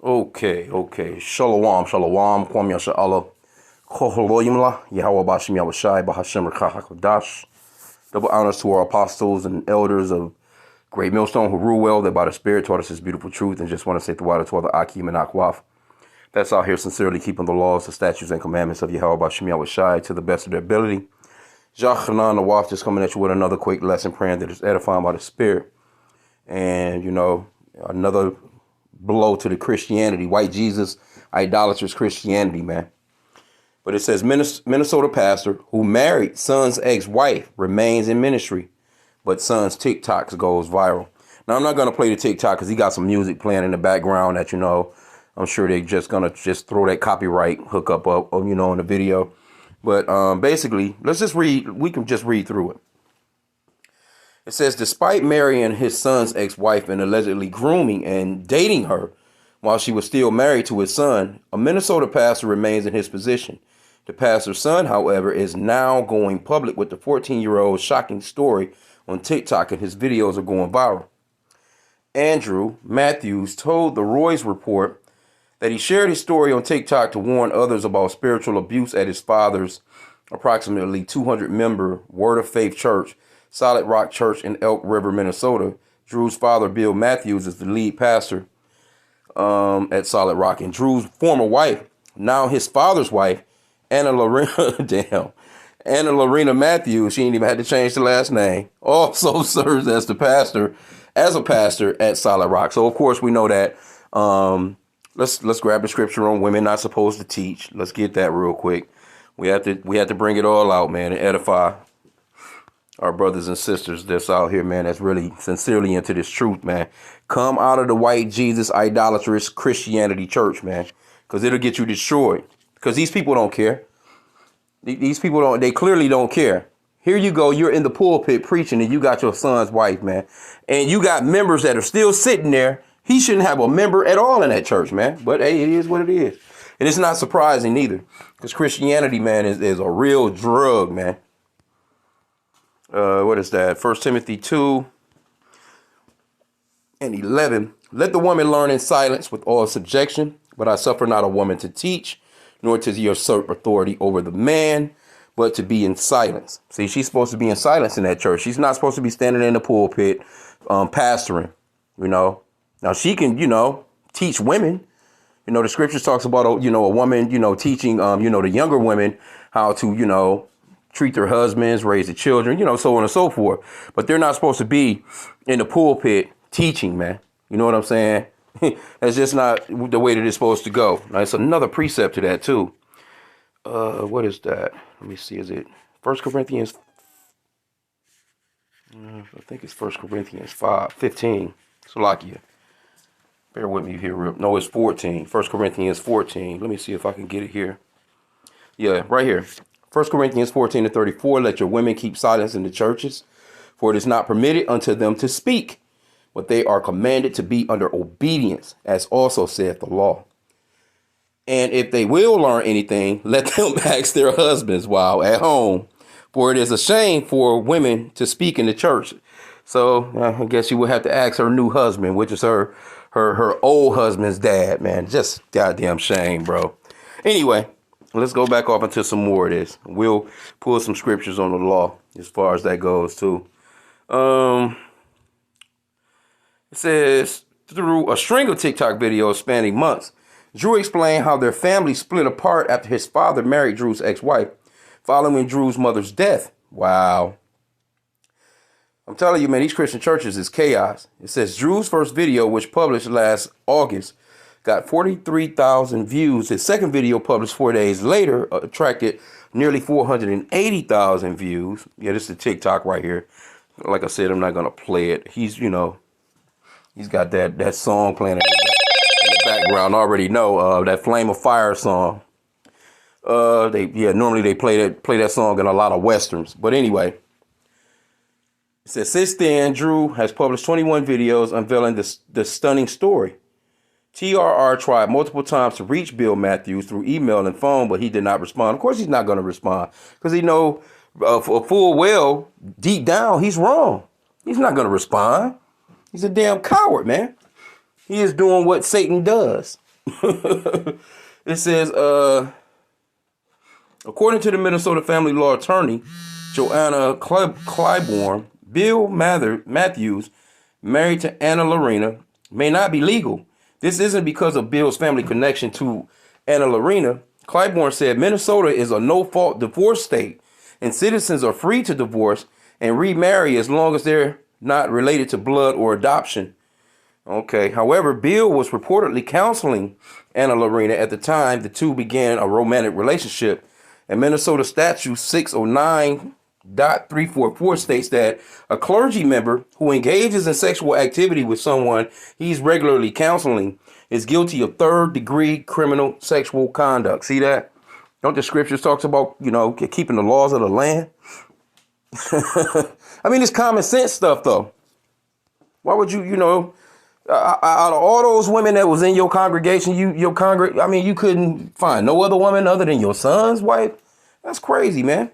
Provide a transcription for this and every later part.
Okay. Shalom. Kwam Yasha Allah. Koholoyimla. Yahweh Bashim Yahushai Bahashim Rakahakadash. Double honors to our apostles and elders of Great Millstone who rule well, that by the Spirit taught us His beautiful truth, and just want to say the water to all the H.I.M and Akwaf. That's out here sincerely keeping the laws, the statutes, and commandments of Yahweh Bashim Yahushai to the best of their ability. Jachanan the Waf just coming at you with another quick lesson, praying that is edifying by the Spirit. And, another blow to the Christianity, white Jesus, idolatrous Christianity, man. But it says Minnesota pastor who married son's ex-wife remains in ministry, but son's TikToks goes viral. Now, I'm not going to play the TikTok because he got some music playing in the background that, I'm sure they're just going to throw that copyright hookup up, in the video. But basically, let's just read. We can just read through it. It says, despite marrying his son's ex-wife and allegedly grooming and dating her while she was still married to his son, a Minnesota pastor remains in his position. The pastor's son, however, is now going public with the 14-year-old's shocking story on TikTok, and his videos are going viral. Andrew Matthews told the Roy's Report that he shared his story on TikTok to warn others about spiritual abuse at his father's approximately 200-member Word of Faith church, Solid Rock Church in Elk River, Minnesota. Drew's father, Bill Matthews, is the lead pastor at Solid Rock. And Drew's former wife, now his father's wife, Anna Lorena Matthews, she ain't even had to change the last name, also serves as a pastor at Solid Rock. So, of course, we know that. Let's grab the scripture on women not supposed to teach. Let's get that real quick. We have to bring it all out, man, and edify our brothers and sisters that's out here, man, that's really sincerely into this truth, man. Come out of the white Jesus idolatrous Christianity church, man, because it'll get you destroyed. Because these people don't care. These people they clearly don't care. Here you go, you're in the pulpit preaching, and you got your son's wife, man, and you got members that are still sitting there. He shouldn't have a member at all in that church, man. But hey, it is what it is. And it's not surprising neither, because Christianity, man, is a real drug, man. What is that? 1 Timothy 2:11. Let the woman learn in silence with all subjection, but I suffer not a woman to teach, nor to usurp authority over the man, but to be in silence. See, she's supposed to be in silence in that church. She's not supposed to be standing in the pulpit, pastoring, Now she can, teach women. The scriptures talks about, a woman, teaching, the younger women how to, treat their husbands, raise the children, so on and so forth. But they're not supposed to be in the pulpit teaching, man. You know what I'm saying? That's just not the way that it's supposed to go. Now, it's another precept to that, too. What is that? Let me see. Is it 1 Corinthians? I think it's 1 Corinthians 5:15. Salakia. Bear with me here. No, it's 14. 1 Corinthians 14. Let me see if I can get it here. Yeah, right here. 1 Corinthians 14:34. Let your women keep silence in the churches, for it is not permitted unto them to speak, but they are commanded to be under obedience, as also saith the law. And if they will learn anything, let them ask their husbands while at home, for it is a shame for women to speak in the church. So I guess you would have to ask her new husband, which is her old husband's dad, man. Just goddamn shame, bro. Anyway, let's go back off into some more of this. We'll pull some scriptures on the law as far as that goes, too. It says, through a string of TikTok videos spanning months, Drew explained how their family split apart after his father married Drew's ex-wife following Drew's mother's death. Wow. I'm telling you, man, these Christian churches is chaos. It says Drew's first video, which published last August, got 43,000 views. His second video, published 4 days later, attracted nearly 480,000 views. Yeah, this is the TikTok right here. Like I said, I'm not going to play it. He's got that song playing in the background. I already know that Flame of Fire song. Normally they play that song in a lot of westerns. But anyway, it says, since then, Drew has published 21 videos unveiling the stunning story. TRR tried multiple times to reach Bill Matthews through email and phone, but he did not respond. Of course, he's not going to respond because he know full well deep down he's wrong. He's not going to respond. He's a damn coward, man. He is doing what Satan does. It says, according to the Minnesota family law attorney, Joanna Clybourne, Bill Matthews, married to Anna Lorena, may not be legal. This isn't because of Bill's family connection to Anna Lorena. Clybourne said Minnesota is a no-fault divorce state, and citizens are free to divorce and remarry as long as they're not related to blood or adoption. Okay. However, Bill was reportedly counseling Anna Lorena at the time the two began a romantic relationship. And Minnesota Statute 609.344 states that a clergy member who engages in sexual activity with someone he's regularly counseling is guilty of third-degree criminal sexual conduct. See that? Don't the scriptures talks about, keeping the laws of the land? I mean, it's common sense stuff, though. Why would you, out of all those women that was in your congregation, you couldn't find no other woman other than your son's wife? That's crazy, man.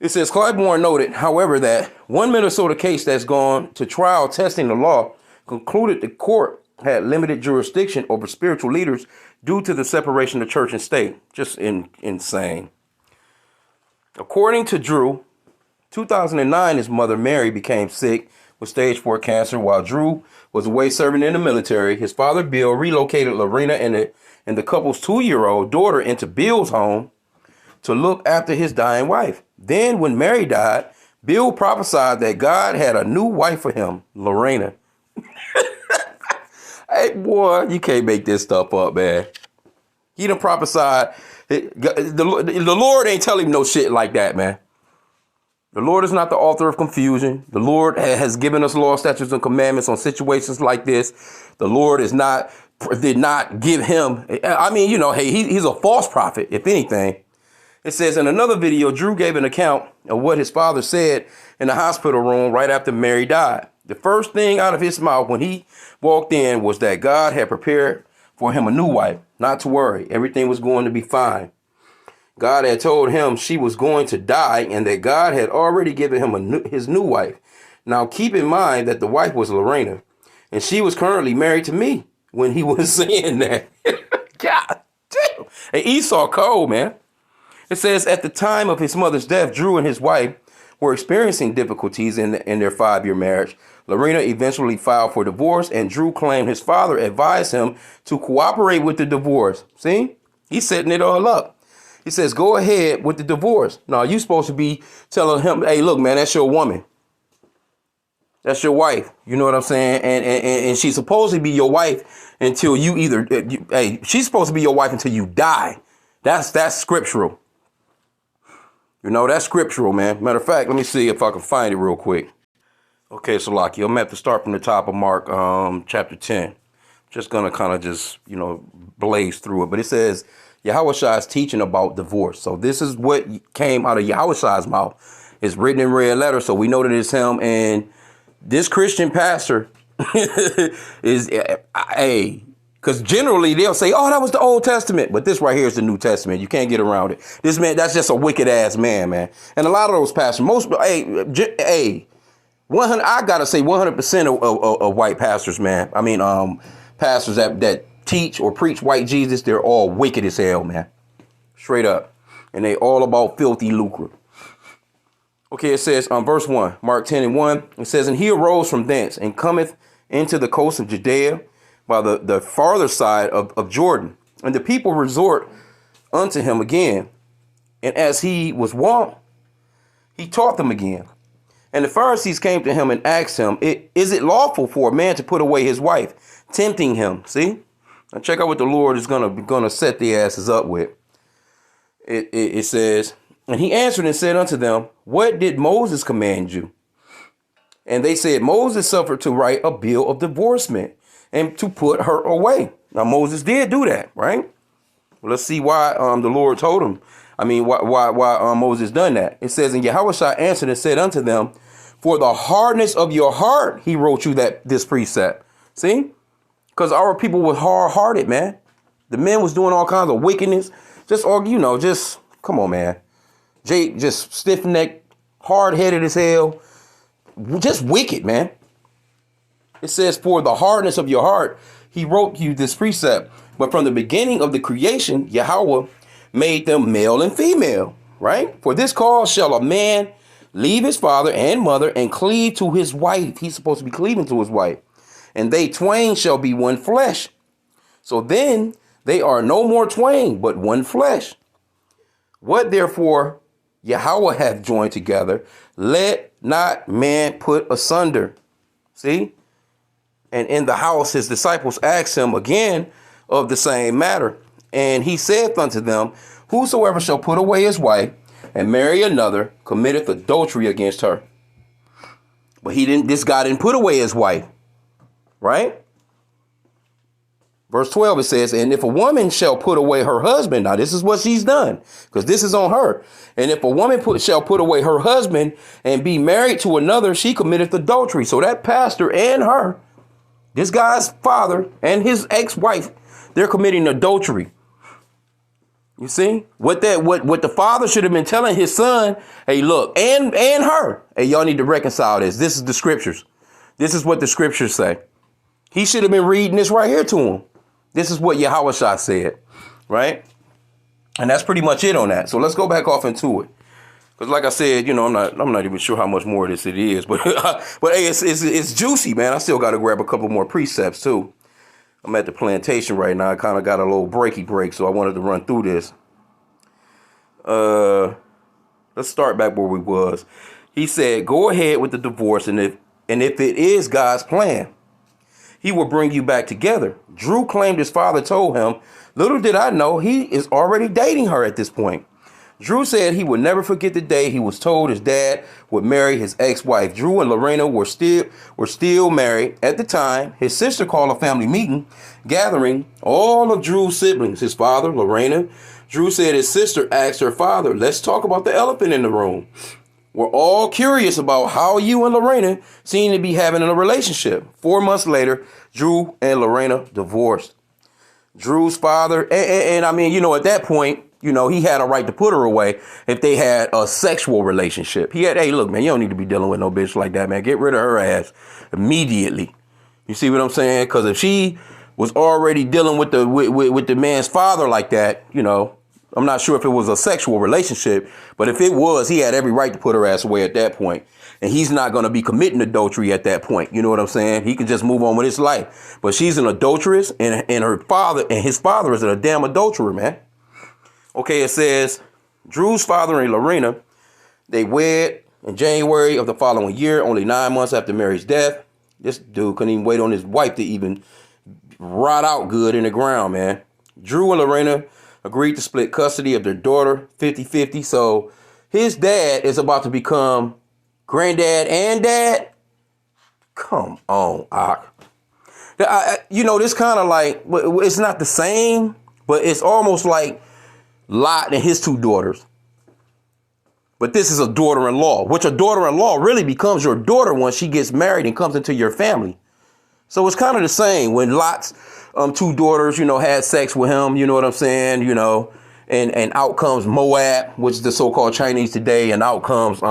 It says Clybourne noted, however, that one Minnesota case that's gone to trial testing the law concluded the court had limited jurisdiction over spiritual leaders due to the separation of church and state. Just insane. According to THRUU, 2009, his mother Mary became sick with stage 4 cancer while THRUU was away serving in the military. His father Bill relocated Lorena and the couple's 2-year-old daughter into Bill's home to look after his dying wife. Then when Mary died, Bill prophesied that God had a new wife for him, Lorena. Hey, boy, you can't make this stuff up, man. He done prophesied. The Lord ain't telling him no shit like that, man. The Lord is not the author of confusion. The Lord has given us law, statutes, and commandments on situations like this. The Lord did not give him. I mean, hey, he's a false prophet, if anything. It says in another video, THRUU gave an account of what his father said in the hospital room right after Mary died. The first thing out of his mouth when he walked in was that God had prepared for him a new wife. Not to worry, everything was going to be fine. God had told him she was going to die and that God had already given him his new wife. Now, keep in mind that the wife was Lorena, and she was currently married to me when he was saying that. God damn. And Esau cold, man. It says at the time of his mother's death, THRUU and his wife were experiencing difficulties in their 5-year marriage. Lorena eventually filed for divorce, and THRUU claimed his father advised him to cooperate with the divorce. See? He's setting it all up. He says, go ahead with the divorce. No, you're supposed to be telling him, hey, look, man, that's your woman. That's your wife. You know what I'm saying? And she's supposed to be your wife until you she's supposed to be your wife until you die. That's scriptural. That's scriptural, man. Matter of fact, let me see if I can find it real quick. Okay, so Laki, I'm going to have to start from the top of Mark chapter 10. Just going to kind of blaze through it. But it says, Yahushua is teaching about divorce. So this is what came out of Yahushua's mouth. It's written in red letters, so we know that it's him. And this Christian pastor is because generally they'll say, oh, that was the Old Testament. But this right here is the New Testament. You can't get around it. This man, that's just a wicked ass man. And a lot of those pastors, 100, I got to say 100% of white pastors, man. I mean, pastors that teach or preach white Jesus, they're all wicked as hell, man. Straight up. And they all about filthy lucre. Okay, it says verse 1, Mark 10:1, it says, and he arose from thence and cometh into the coast of Judea by the farther side of Jordan. And the people resort unto him again. And as he was wont, he taught them again. And the Pharisees came to him and asked him, is it lawful for a man to put away his wife? Tempting him. See? Now check out what the Lord is gonna set the asses up with. It says, and he answered and said unto them, what did Moses command you? And they said, Moses suffered to write a bill of divorcement and to put her away. Now Moses did do that, right? Well, let's see why the Lord told him. I mean, why Moses done that. It says, and Yahushua answered and said unto them, for the hardness of your heart, he wrote you this precept. See? Because our people were hard-hearted, man. The men was doing all kinds of wickedness. Just come on, man. Jake, just stiff-necked, hard-headed as hell. Just wicked, man. It says, for the hardness of your heart, he wrote you this precept. But from the beginning of the creation, Yahweh made them male and female, right? For this cause shall a man leave his father and mother and cleave to his wife. He's supposed to be cleaving to his wife. And they twain shall be one flesh. So then they are no more twain, but one flesh. What therefore Yahweh hath joined together, let not man put asunder. See? And in the house his disciples asked him again of the same matter. And he saith unto them, whosoever shall put away his wife and marry another committeth adultery against her. But this guy didn't put away his wife, right? Verse 12, it says, and if a woman shall put away her husband, now this is what she's done, because this is on her. And if a woman shall put away her husband and be married to another, she committeth adultery. So that pastor and her, this guy's father and his ex-wife, they're committing adultery. You see what the father should have been telling his son. Hey, look, and her. Hey, y'all need to reconcile this. This is the scriptures. This is what the scriptures say. He should have been reading this right here to him. This is what Yahweh said, right? And that's pretty much it on that. So let's go back off into it. Because like I said, you know, I'm not even sure how much more of this it is. But but hey, it's juicy, man. I still got to grab a couple more precepts, too. I'm at the plantation right now. I kind of got a little break, so I wanted to run through this. Let's start back where we was. He said, go ahead with the divorce, and if it is God's plan, he will bring you back together. THRUU claimed his father told him, little did I know he is already dating her at this point. THRUU said he would never forget the day he was told his dad would marry his ex-wife. THRUU and Lorena were still married at the time. His sister called a family meeting, gathering all of THRUU's siblings, his father, Lorena. THRUU said his sister asked her father, let's talk about the elephant in the room. We're all curious about how you and Lorena seem to be having a relationship. 4 months later, THRUU and Lorena divorced. THRUU's father, and I mean, you know, at that point, you know, he had a right to put her away if they had a sexual relationship. He had, hey, look, man, you don't need to be dealing with no bitch like that, man. Get rid of her ass immediately. You see what I'm saying? Because if she was already dealing with the man's father like that, you know, I'm not sure if it was a sexual relationship, but if it was, he had every right to put her ass away at that point. And he's not going to be committing adultery at that point. You know what I'm saying? He can just move on with his life. But she's an adulteress, and his father is a damn adulterer, man. Okay, it says, THRUU's father and Lorena, they wed in January of the following year, only 9 months after Mary's death. This dude couldn't even wait on his wife to even rot out good in the ground, man. THRUU and Lorena agreed to split custody of their daughter 50-50. So his dad is about to become granddad and dad. Come on, you know, this kind of like, it's not the same, but it's almost like Lot and his two daughters. But this is a daughter-in-law, which a daughter-in-law really becomes your daughter once she gets married and comes into your family. So it's kind of the same when Lot's two daughters, you know, had sex with him, you know what I'm saying, you know, and out comes Moab, which is the so-called Chinese today, and out comes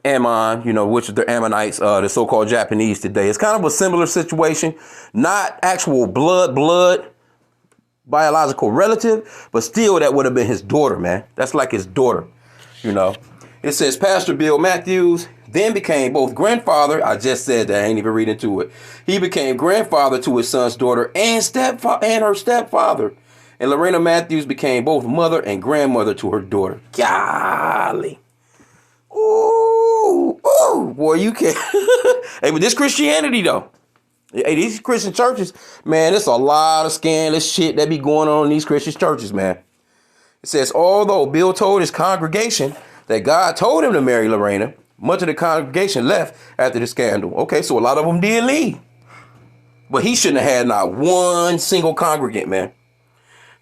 Ammon, you know, which is the Ammonites, the so-called Japanese today. It's kind of a similar situation, not actual blood biological relative, but still that would have been his daughter, man. That's like his daughter, you know. It says Pastor Bill Matthews then became both grandfather. I just said that. I ain't even reading into it. He became grandfather to his son's daughter and her stepfather. And Lorena Matthews became both mother and grandmother to her daughter. Golly. Ooh, boy, you can't. Hey, but this Christianity, though. Hey, these Christian churches, man, there's a lot of scandalous shit that be going on in these Christian churches, man. It says, although Bill told his congregation that God told him to marry Lorena, much of the congregation left after the scandal. Okay, so a lot of them did leave. But he shouldn't have had not one single congregant, man.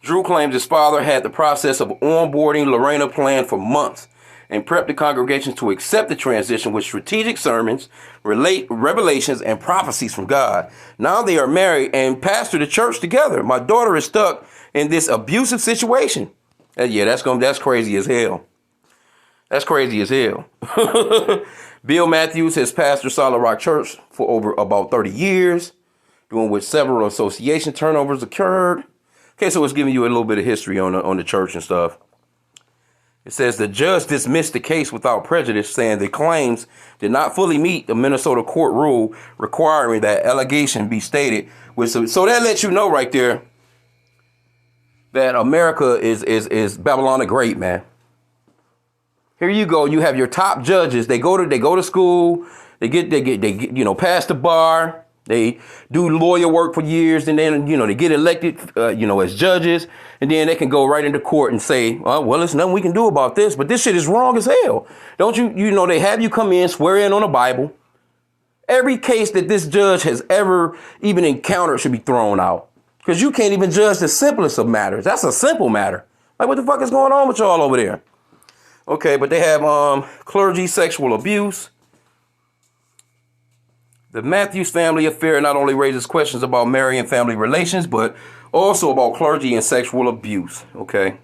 THRUU claims his father had the process of onboarding Lorena planned for months and prepped the congregation to accept the transition with strategic sermons, revelations, and prophecies from God. Now they are married and pastor the church together. My daughter is stuck in this abusive situation. Yeah, that's crazy as hell. That's crazy as hell. Bill Matthews has pastored Solid Rock Church for over about 30 years. doing with several association turnovers occurred. Okay, so it's giving you a little bit of history on the church and stuff. It says the judge dismissed the case without prejudice, saying the claims did not fully meet the Minnesota court rule requiring that allegation be stated. So that lets you know right there that America is Babylon the Great, man. Here you go. You have your top judges. They go to school. They get past the bar. They do lawyer work for years, and then they get elected as judges, and then they can go right into court and say, well, there's nothing we can do about this, but this shit is wrong as hell. Don't they have you come in, swear in on the Bible. Every case that this judge has ever even encountered should be thrown out, because you can't even judge the simplest of matters. That's a simple matter. Like, what the fuck is going on with y'all over there? Okay, but they have clergy sexual abuse. The Matthews family affair not only raises questions about marriage and family relations, but also about clergy and sexual abuse. Okay.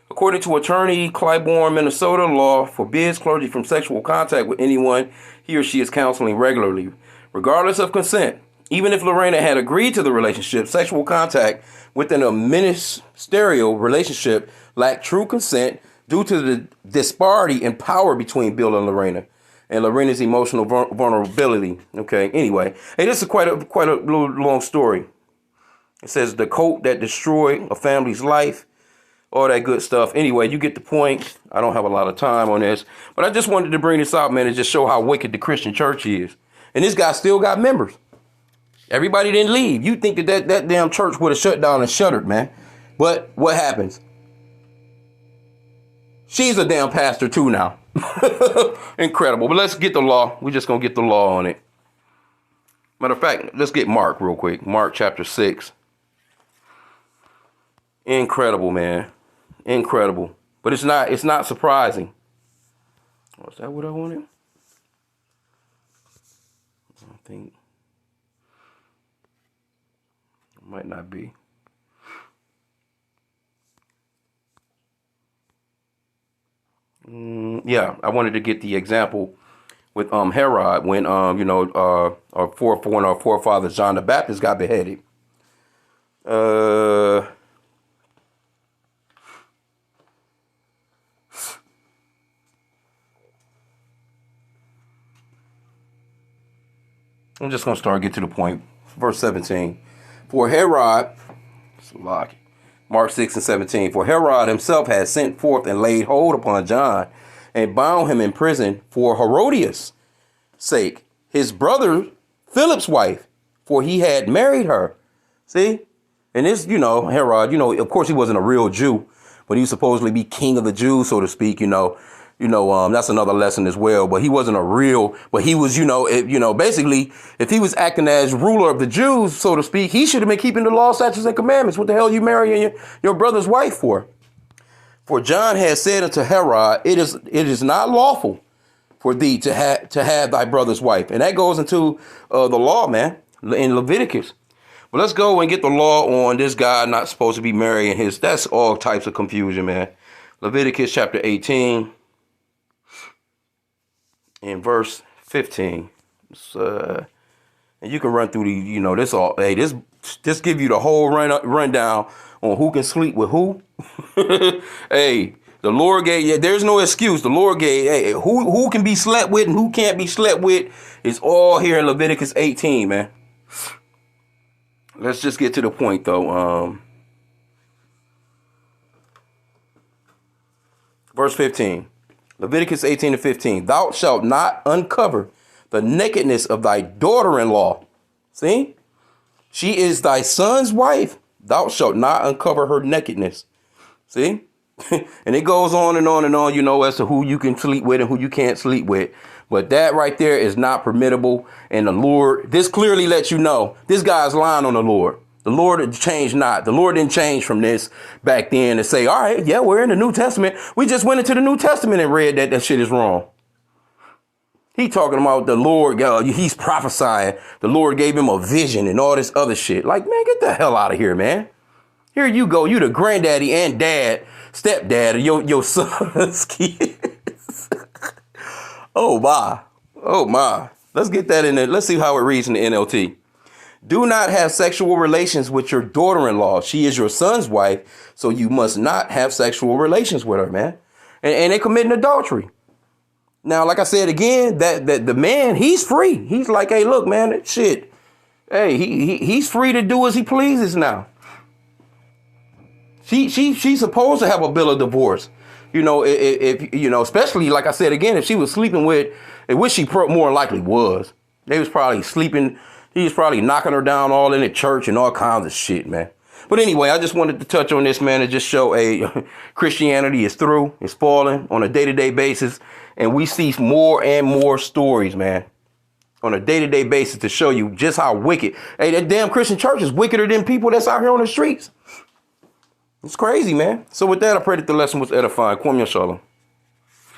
According to attorney Clybourne, Minnesota, law forbids clergy from sexual contact with anyone he or she is counseling regularly, regardless of consent. Even if Lorena had agreed to the relationship, sexual contact within a ministerial relationship lacked true consent due to the disparity in power between Bill and Lorena's emotional vulnerability. Okay. Anyway, hey, this is quite a little long story. It says the coat that destroyed a family's life, all that good stuff. Anyway, you get the point. I don't have a lot of time on this, but I just wanted to bring this out, man, and just show how wicked the Christian church is. And this guy still got members. Everybody didn't leave. You think that damn church would have shut down and shuttered, man. But what happens? She's a damn pastor too now. Incredible. But let's get the law. We're just going to get the law on it. Matter of fact, let's get Mark real quick. Mark chapter 6. Incredible, man. Incredible. But it's not surprising. Was that what I wanted? I think it might not be. Yeah, I wanted to get the example with Herod when our forefather John the Baptist got beheaded. I'm just gonna get to the point. Verse 17. For Herod, Mark 6 and 17. For Herod himself had sent forth and laid hold upon John and bound him in prison for Herodias' sake, his brother Philip's wife, for he had married her. See? And this, Herod, of course he wasn't a real Jew, but he supposedly be king of the Jews, so to speak, that's another lesson as well. But he wasn't a real, but he was, basically, if he was acting as ruler of the Jews, so to speak, he should have been keeping the law, statutes, and commandments. What the hell are you marrying your brother's wife for? For John had said unto Herod, it is not lawful for thee to have thy brother's wife. And that goes into the law, man, in Leviticus. But let's go and get the law on this guy not supposed to be marrying his. That's all types of confusion, man. Leviticus chapter 18. In verse 15, and you can run through this all. Hey, this give you the whole rundown on who can sleep with who. Hey, the Lord gave. There's no excuse. The Lord gave. Hey, who can be slept with and who can't be slept with is all here in Leviticus 18, man. Let's just get to the point though. Verse 15. Leviticus 18 and 15. Thou shalt not uncover the nakedness of thy daughter-in-law. See? She is thy son's wife. Thou shalt not uncover her nakedness. See? And it goes on and on and on, as to who you can sleep with and who you can't sleep with. But that right there is not permittable. And the Lord, this clearly lets you know this guy's lying on the Lord. The Lord changed not. The Lord didn't change from this back then to say, all right, yeah, we're in the New Testament. We just went into the New Testament and read that shit is wrong. He talking about the Lord, he's prophesying. The Lord gave him a vision and all this other shit. Like, man, get the hell out of here, man. Here you go. You the granddaddy and stepdad of your son's kids. Oh, my. Let's get that in there. Let's see how it reads in the NLT. Do not have sexual relations with your daughter-in-law. She is your son's wife, so you must not have sexual relations with her, man. And they're committing adultery. Now, like I said again, that the man, he's free. He's like, hey, look, man, shit. Hey, he's free to do as he pleases now. She's supposed to have a bill of divorce. You know, if you know, especially like I said again, if she was sleeping with, which she more likely was, they was probably sleeping. He was probably knocking her down all in the church and all kinds of shit, man. But anyway, I just wanted to touch on this, man, and just show Christianity is through, it's falling on a day-to-day basis, and we see more and more stories, man, on a day-to-day basis to show you just how wicked. Hey, that damn Christian church is wickeder than people that's out here on the streets. It's crazy, man. So with that, I pray that the lesson was edifying. Kwam Yashalom.